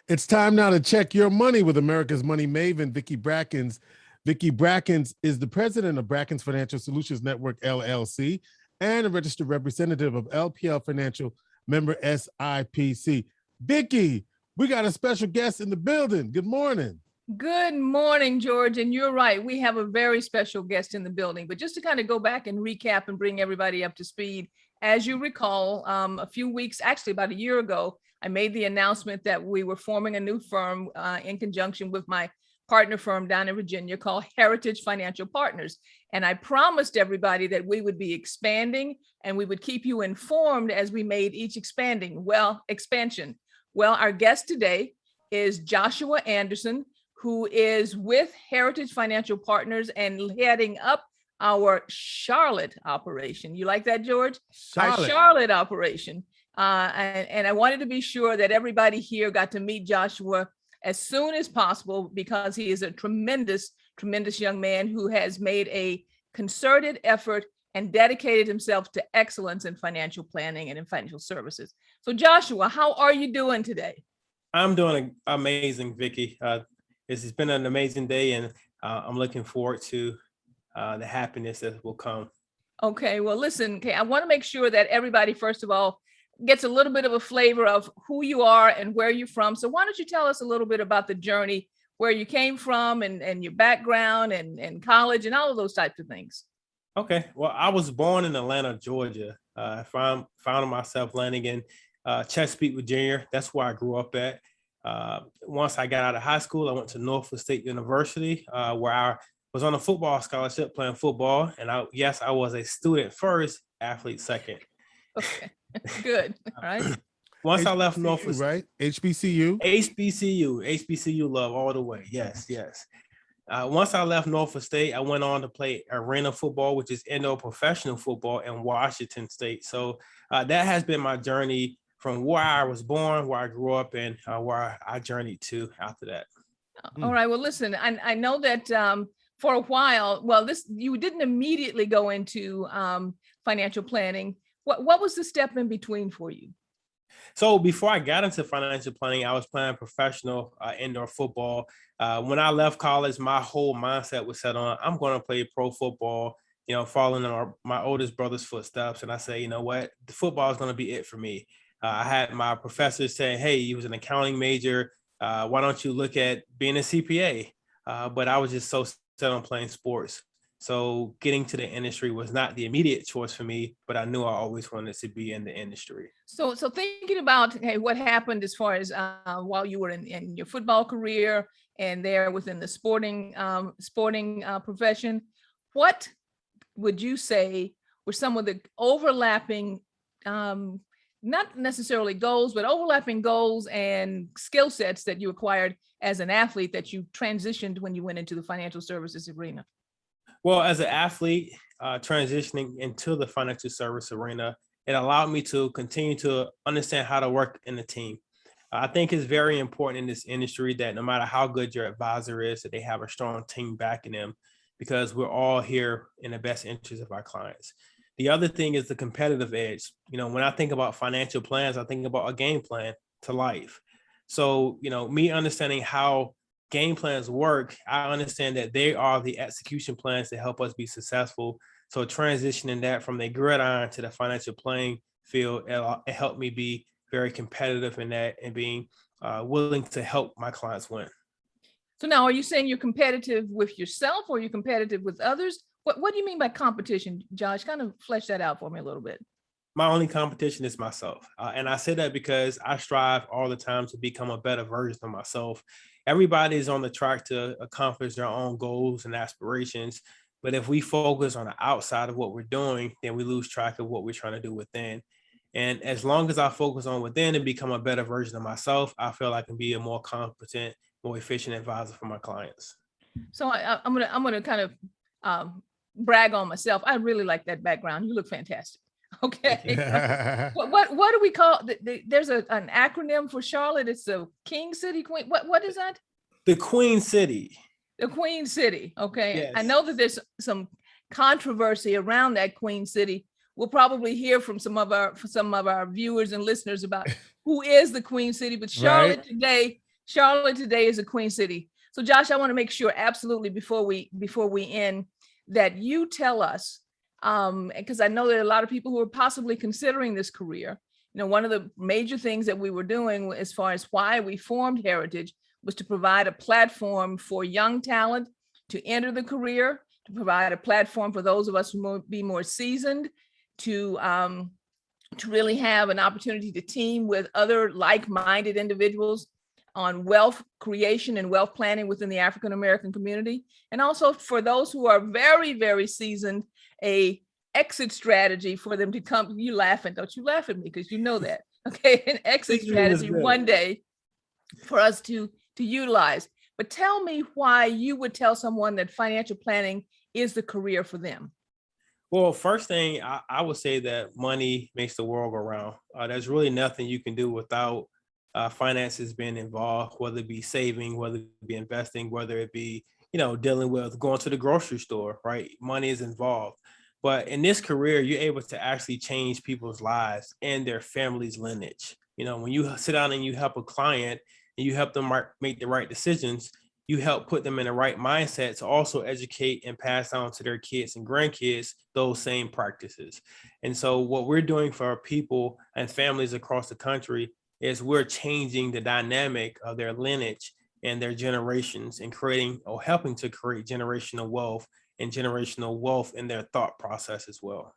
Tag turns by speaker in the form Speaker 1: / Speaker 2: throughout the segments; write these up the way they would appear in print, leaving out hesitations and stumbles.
Speaker 1: It's time now to check your money with America's Money Maven, Vicki Brackens. Vicki Brackens is the president of Brackens Financial Solutions Network, LLC, and a registered representative of LPL Financial, member SIPC. Vicki, we got a special guest in the building. Good morning.
Speaker 2: Good morning, George. And you're right. We have a very special guest in the building. But just to kind of go back and recap and bring everybody up to speed, as you recall, a few weeks, actually about a year ago, I made the announcement that we were forming a new firm in conjunction with my partner firm down in Virginia called Heritage Financial Partners. And I promised everybody that we would be expanding and we would keep you informed as we made each expansion. Well, our guest today is Joshua Anderson, who is with Heritage Financial Partners and heading up our Charlotte operation. You like that, George? Our Charlotte operation. And I wanted to be sure that everybody here got to meet Joshua as soon as possible because he is a tremendous, tremendous young man who has made a concerted effort and dedicated himself to excellence in financial planning and in financial services. So Joshua, how are you doing today?
Speaker 3: I'm doing amazing, Vicki. It's been an amazing day, and I'm looking forward to the happiness that will come.
Speaker 2: Okay, well, listen, I want to make sure that everybody, first of all, gets a little bit of a flavor of who you are and where you're from. So why don't you tell us a little bit about the journey, where you came from and your background and college and all of those types of things.
Speaker 3: Okay, well, I was born in Atlanta, Georgia. I found myself landing in Chesapeake, Virginia. That's where I grew up at. Once I got out of high school, I went to Norfolk State University, where I was on a football scholarship playing football. And I was a student first, athlete second.
Speaker 2: Okay, good. All right.
Speaker 3: Once I left Norfolk,
Speaker 1: right? HBCU
Speaker 3: love all the way. Yes. Once I left Norfolk State, I went on to play arena football, which is indoor professional football in Washington State. So that has been my journey from where I was born, where I grew up, and where I journeyed to after that.
Speaker 2: All right. Well, listen, I know that for a while, you didn't immediately go into financial planning. What was the step in between for you?
Speaker 3: So before I got into financial planning, I was playing professional indoor football. When I left college, my whole mindset was set on, I'm going to play pro football, following in my oldest brother's footsteps. And I say, you know what, the football is going to be it for me. I had my professors saying, hey, you was an accounting major. Why don't you look at being a CPA? But I was just so set on playing sports. So getting to the industry was not the immediate choice for me, but I knew I always wanted to be in the industry.
Speaker 2: So thinking about what happened as far as while you were in your football career and there within the sporting profession, what would you say were some of the overlapping not necessarily goals, but overlapping goals and skill sets that you acquired as an athlete that you transitioned when you went into the financial services arena?
Speaker 3: Well, as an athlete, transitioning into the financial service arena, it allowed me to continue to understand how to work in a team. I think it's very important in this industry that no matter how good your advisor is, that they have a strong team backing them, because we're all here in the best interest of our clients. The other thing is the competitive edge. When I think about financial plans, I think about a game plan to life. So, me understanding how game plans work, I understand that they are the execution plans that help us be successful. So transitioning that from the gridiron to the financial playing field, it helped me be very competitive in that and being willing to help my clients win.
Speaker 2: So now, are you saying you're competitive with yourself or are you competitive with others? What do you mean by competition, Josh? Kind of flesh that out for me a little bit.
Speaker 3: My only competition is myself. And I say that because I strive all the time to become a better version of myself. Everybody is on the track to accomplish their own goals and aspirations. But if we focus on the outside of what we're doing, then we lose track of what we're trying to do within. And as long as I focus on within and become a better version of myself, I feel I can be a more competent, more efficient advisor for my clients.
Speaker 2: So I'm gonna kind of brag on myself. I really like that background. You look fantastic. Okay. What do we call there's an acronym for Charlotte? It's a King City, Queen. What is that?
Speaker 3: The Queen City.
Speaker 2: The Queen City. Okay.
Speaker 3: Yes.
Speaker 2: I know that there's some controversy around that Queen City. We'll probably hear from some of our viewers and listeners about who is the Queen City, but Charlotte today Charlotte today is a queen city. So Josh, I want to make sure absolutely before we end that you tell us, because I know there are a lot of people who are possibly considering this career. You know, one of the major things that we were doing as far as why we formed Heritage was to provide a platform for young talent to enter the career, to provide a platform for those of us who will be more seasoned, to really have an opportunity to team with other like-minded individuals on wealth creation and wealth planning within the African American community. And also for those who are very, very seasoned, a exit strategy for them to come. You laughing, don't you laugh at me because you know that. Okay, an exit strategy one day for us to utilize. But tell me why you would tell someone that financial planning is the career for them.
Speaker 3: Well, first thing I would say that money makes the world go round. There's really nothing you can do without finances being involved, whether it be saving, whether it be investing, whether it be, dealing with going to the grocery store, right? Money is involved. But in this career, you're able to actually change people's lives and their family's lineage. When you sit down and you help a client and you help them make the right decisions, you help put them in the right mindset to also educate and pass on to their kids and grandkids those same practices. And so what we're doing for our people and families across the country is we're changing the dynamic of their lineage and their generations and creating or helping to create generational wealth in their thought process as well.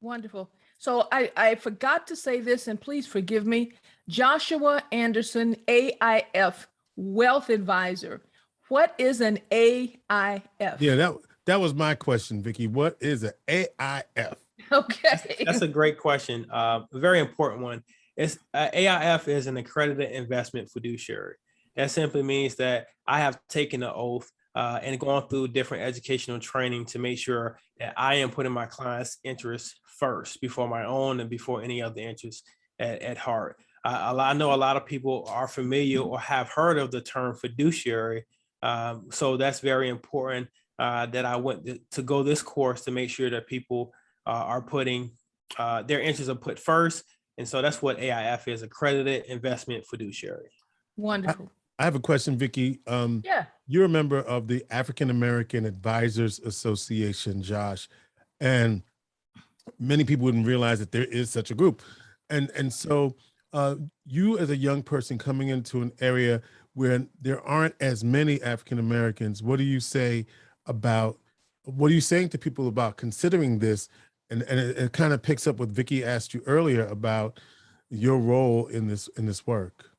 Speaker 2: Wonderful. So I forgot to say this, and please forgive me. Joshua Anderson, AIFF Wealth Advisor. What is an AIFF?
Speaker 1: Yeah, that was my question, Vicki. What is an AIF?
Speaker 2: Okay.
Speaker 3: That's a great question. A very important one. AIF is an accredited investment fiduciary. That simply means that I have taken an oath and gone through different educational training to make sure that I am putting my clients' interests first before my own and before any other interests at heart. I know a lot of people are familiar or have heard of the term fiduciary. So that's very important that I went to go this course to make sure that people are putting their interests are put first. And so that's what AIF is, accredited investment fiduciary.
Speaker 2: Wonderful.
Speaker 1: I have a question, Vicki.
Speaker 2: Yeah.
Speaker 1: You're a member of the African American Advisors Association, Josh, and many people wouldn't realize that there is such a group. And so you as a young person coming into an area where there aren't as many African Americans, what are you saying to people about considering this? And it kind of picks up what Vicki asked you earlier about your role in this work.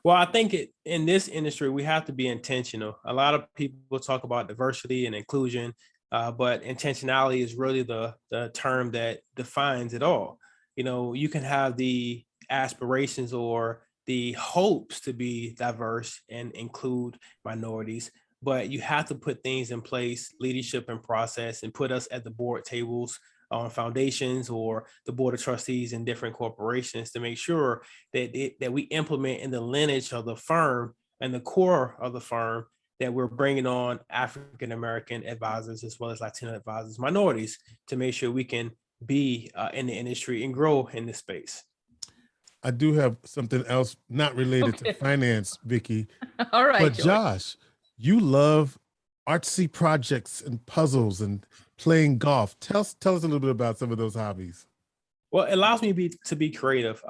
Speaker 3: Well, I think in this industry, we have to be intentional. A lot of people talk about diversity and inclusion, but intentionality is really the term that defines it all. You can have the aspirations or the hopes to be diverse and include minorities, but you have to put things in place, leadership and process, and put us at the board tables on foundations or the board of trustees in different corporations to make sure that we implement in the lineage of the firm and the core of the firm that we're bringing on African American advisors as well as Latino advisors, minorities, to make sure we can be in the industry and grow in this space.
Speaker 1: I do have something else not related to finance, Vicki.
Speaker 2: All right,
Speaker 1: but Josh, you love artsy projects and puzzles and playing golf. Tell us a little bit about some of those hobbies.
Speaker 3: Well, it allows me to be creative.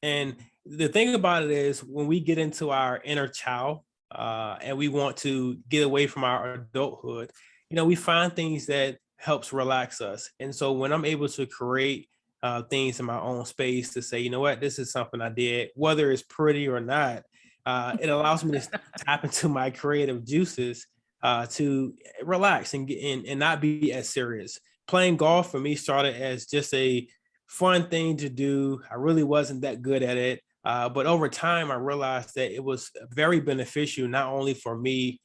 Speaker 3: And the thing about it is when we get into our inner child and we want to get away from our adulthood, we find things that helps relax us. And so when I'm able to create things in my own space to say, this is something I did, whether it's pretty or not, it allows me to tap into my creative juices to relax and not be as serious. Playing golf for me started as just a fun thing to do. I really wasn't that good at it. But over time, I realized that it was very beneficial, not only for me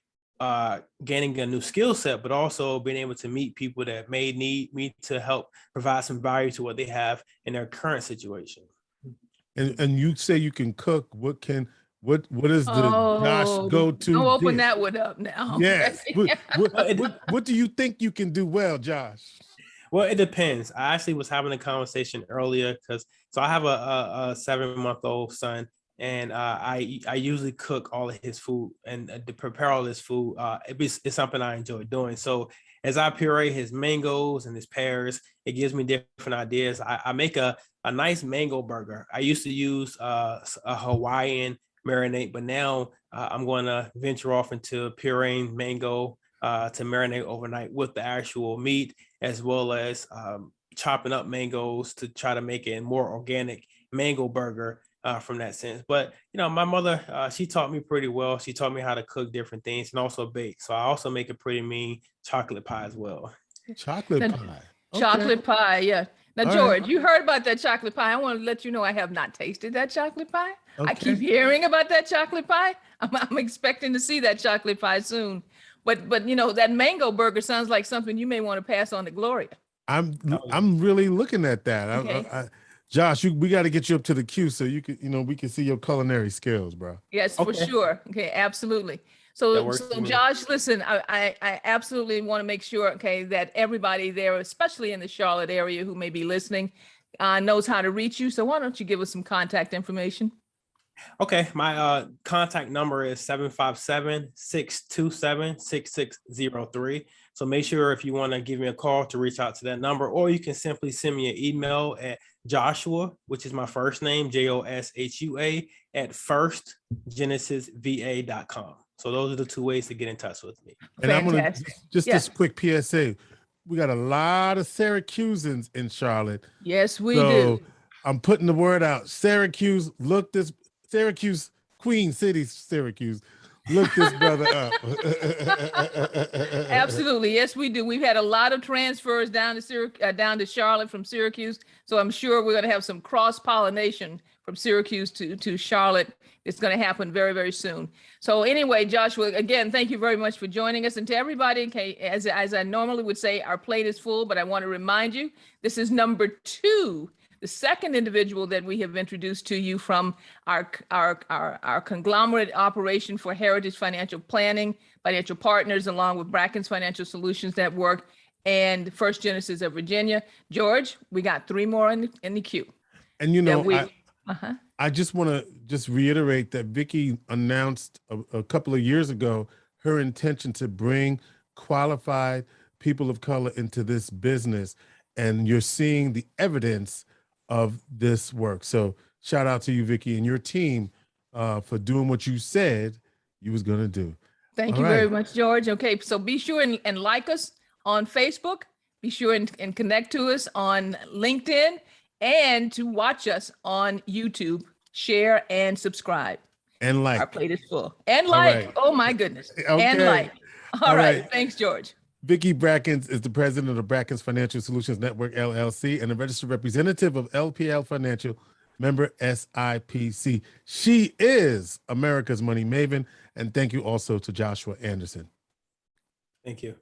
Speaker 3: gaining a new skill set, but also being able to meet people that may need me to help provide some value to what they have in their current situation.
Speaker 1: And you say you can cook. What is the Josh go-to?
Speaker 2: Don't open
Speaker 1: dish?
Speaker 2: that one up now.
Speaker 1: Yes. What do you think you can do well, Josh?
Speaker 3: Well, it depends. I actually was having a conversation earlier so I have a 7-month-old son, and I usually cook all of his food and to prepare all his food. It's something I enjoy doing. So as I puree his mangoes and his pears, it gives me different ideas. I make a nice mango burger. I used to use a Hawaiian marinade, but now I'm going to venture off into pureeing mango to marinate overnight with the actual meat, as well as chopping up mangoes to try to make a more organic mango burger from that sense. But my mother, she taught me pretty well. She taught me how to cook different things and also bake. So I also make a pretty mean chocolate pie as well.
Speaker 1: Chocolate pie.
Speaker 2: Chocolate pie, yeah. Now,
Speaker 1: All
Speaker 2: George,
Speaker 1: right.
Speaker 2: you heard about that chocolate pie. I want to let you know I have not tasted that chocolate pie. I
Speaker 1: Okay.
Speaker 2: keep hearing about that chocolate pie. I'm expecting to see that chocolate pie soon. But that mango burger sounds like something you may want to pass on to Gloria.
Speaker 1: I'm really looking at that.
Speaker 2: Okay.
Speaker 1: Josh, we got to get you up to the queue so you could, we can see your culinary skills, bro.
Speaker 2: Yes, for
Speaker 3: Okay.
Speaker 2: sure. Okay, absolutely.
Speaker 3: That
Speaker 2: So,
Speaker 3: works for me.
Speaker 2: Josh, listen, I absolutely want to make sure, okay, that everybody there, especially in the Charlotte area who may be listening, knows how to reach you. So why don't you give us some contact information?
Speaker 3: Okay, my contact number is 757-627-6603. So make sure if you want to give me a call to reach out to that number, or you can simply send me an email at Joshua, which is my first name, JOSHUA, at firstgenesisva.com. So those are the two ways to get in touch with me.
Speaker 1: And I'm going to
Speaker 2: Fantastic.
Speaker 1: just
Speaker 2: Yeah.
Speaker 1: this quick PSA. We got a lot of Syracusans in Charlotte.
Speaker 2: Yes, we
Speaker 1: So
Speaker 2: do.
Speaker 1: I'm putting the word out. Syracuse, Syracuse, Queen City, Syracuse. Look this brother up.
Speaker 2: Absolutely. Yes, we do. We've had a lot of transfers down to Charlotte from Syracuse. So I'm sure we're going to have some cross-pollination from Syracuse to Charlotte. It's going to happen very, very soon. So anyway, Joshua, again, thank you very much for joining us. And to everybody, okay, as I normally would say, our plate is full, but I want to remind you, this is number 2. The second individual that we have introduced to you from our conglomerate operation for Heritage Financial Planning, Financial Partners, along with Brackens Financial Solutions Network and First Genesis of Virginia. George, we got 3 more in the queue.
Speaker 1: And I just want to reiterate that Vicki announced a couple of years ago her intention to bring qualified people of color into this business. And you're seeing the evidence of this work. So shout out to you, Vicki, and your team for doing what you said you was going to do.
Speaker 2: Thank you very much, George. Okay, so be sure and like us on Facebook. Be sure and connect to us on LinkedIn and to watch us on YouTube. Share and subscribe.
Speaker 1: And like.
Speaker 2: Our plate is full. And like.
Speaker 1: Right.
Speaker 2: Oh, my goodness.
Speaker 1: Okay.
Speaker 2: And like. All right.
Speaker 1: right.
Speaker 2: Thanks, George.
Speaker 1: Vicki Brackens is the president of Brackens Financial Solutions Network, LLC, and a registered representative of LPL Financial, member SIPC. She is America's Money Maven. And thank you also to Joshua Anderson.
Speaker 3: Thank you.